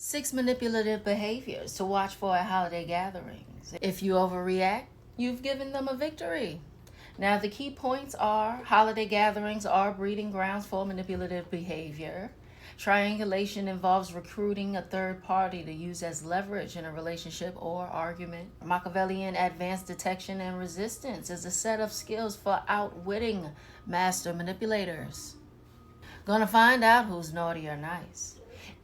6 manipulative behaviors to watch for at holiday gatherings. If you overreact, you've given them a victory. Now, the key points are holiday gatherings are breeding grounds for manipulative behavior. Triangulation involves recruiting a third party to use as leverage in a relationship or argument. Machiavellian advanced detection and resistance is a set of skills for outwitting master manipulators. Gonna find out who's naughty or nice.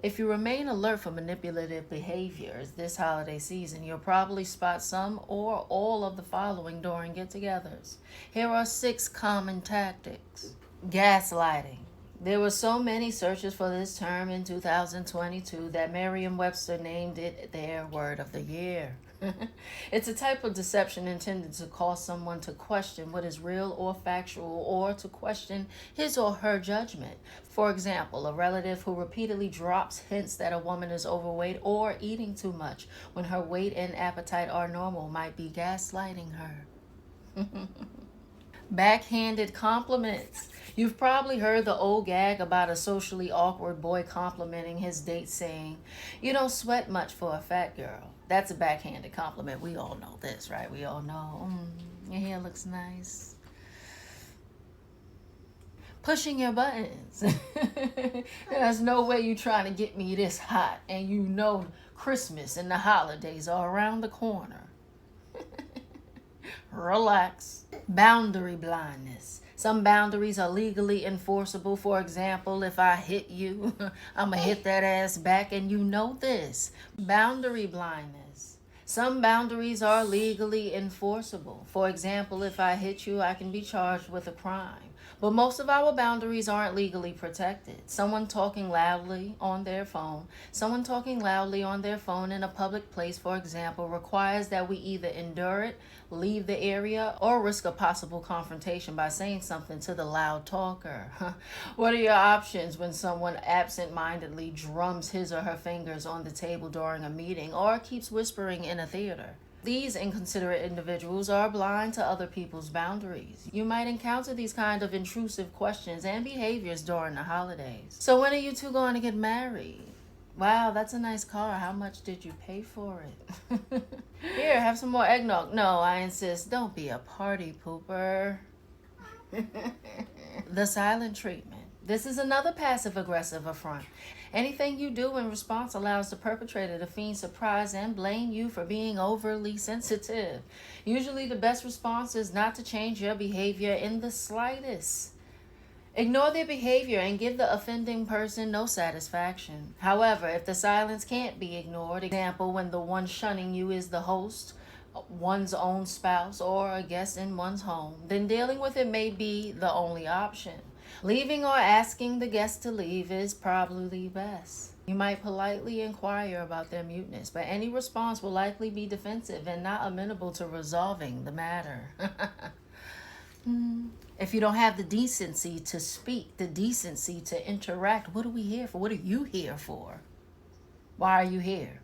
If you remain alert for manipulative behaviors this holiday season, you'll probably spot some or all of the following during get-togethers. Here are 6 common tactics. Gaslighting. There were so many searches for this term in 2022 that Merriam-Webster named it their word of the year. It's a type of deception intended to cause someone to question what is real or factual, or to question his or her judgment. For example, a relative who repeatedly drops hints that a woman is overweight or eating too much when her weight and appetite are normal might be gaslighting her. Backhanded compliments. You've probably heard the old gag about a socially awkward boy complimenting his date saying, "You don't sweat much for a fat girl." That's a backhanded compliment. We all know this, right? We all know, your hair looks nice. Pushing your buttons. There's no way you're trying to get me this hot, and you know Christmas and the holidays are around the corner. Relax. Boundary blindness. Some boundaries are legally enforceable. For example, if I hit you, I'm going to hit that ass back, and you know this. Boundary blindness. Some boundaries are legally enforceable. For example, if I hit you, I can be charged with a crime. But most of our boundaries aren't legally protected. Someone talking loudly on their phone in a public place, for example, requires that we either endure it, leave the area, or risk a possible confrontation by saying something to the loud talker. What are your options when someone absent-mindedly drums his or her fingers on the table during a meeting or keeps whispering in a theater? These inconsiderate individuals are blind to other people's boundaries. You might encounter these kind of intrusive questions and behaviors during the holidays. So when are you two going to get married? Wow, that's a nice car. How much did you pay for it? Here, have some more eggnog. No, I insist. Don't be a party pooper. The silent treatment. This is another passive-aggressive affront. Anything you do in response allows the perpetrator to feign surprise and blame you for being overly sensitive. Usually the best response is not to change your behavior in the slightest. Ignore their behavior and give the offending person no satisfaction. However, if the silence can't be ignored, example, when the one shunning you is the host, one's own spouse, or a guest in one's home, then dealing with it may be the only option. Leaving or asking the guest to leave is probably best. You might politely inquire about their muteness, but any response will likely be defensive and not amenable to resolving the matter. If you don't have the decency to speak, the decency to interact, what are we here for? What are you here for? Why are you here?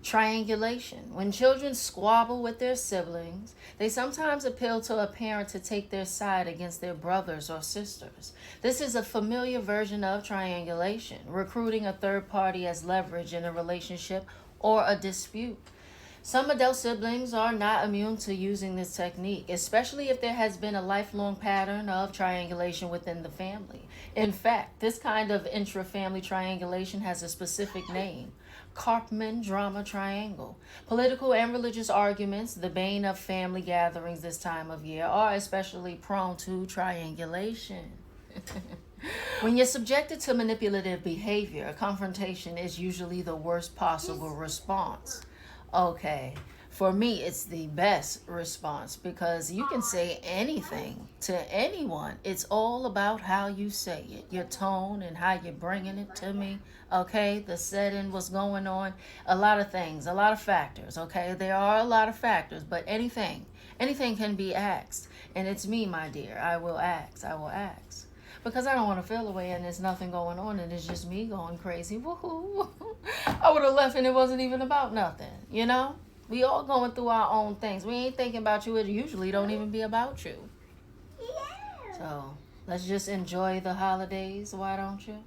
Triangulation. When children squabble with their siblings, they sometimes appeal to a parent to take their side against their brothers or sisters. This is a familiar version of triangulation, recruiting a third party as leverage in a relationship or a dispute. Some adult siblings are not immune to using this technique, especially if there has been a lifelong pattern of triangulation within the family. In fact, this kind of intra-family triangulation has a specific name: Karpman drama triangle. Political and religious arguments, the bane of family gatherings this time of year, are especially prone to triangulation. When you're subjected to manipulative behavior, confrontation is usually the worst possible response. Okay, for me, it's the best response because you can say anything to anyone. It's all about how you say it, your tone and how you're bringing it to me. Okay, the setting, what's going on, a lot of things, a lot of factors. Okay, there are a lot of factors, but anything can be asked. And it's me, my dear. I will ask. Because I don't want to feel away and there's nothing going on and it's just me going crazy. Woohoo! I would have left and it wasn't even about nothing, you know? We all going through our own things. We ain't thinking about you. It usually don't even be about you. So let's just enjoy the holidays, why don't you?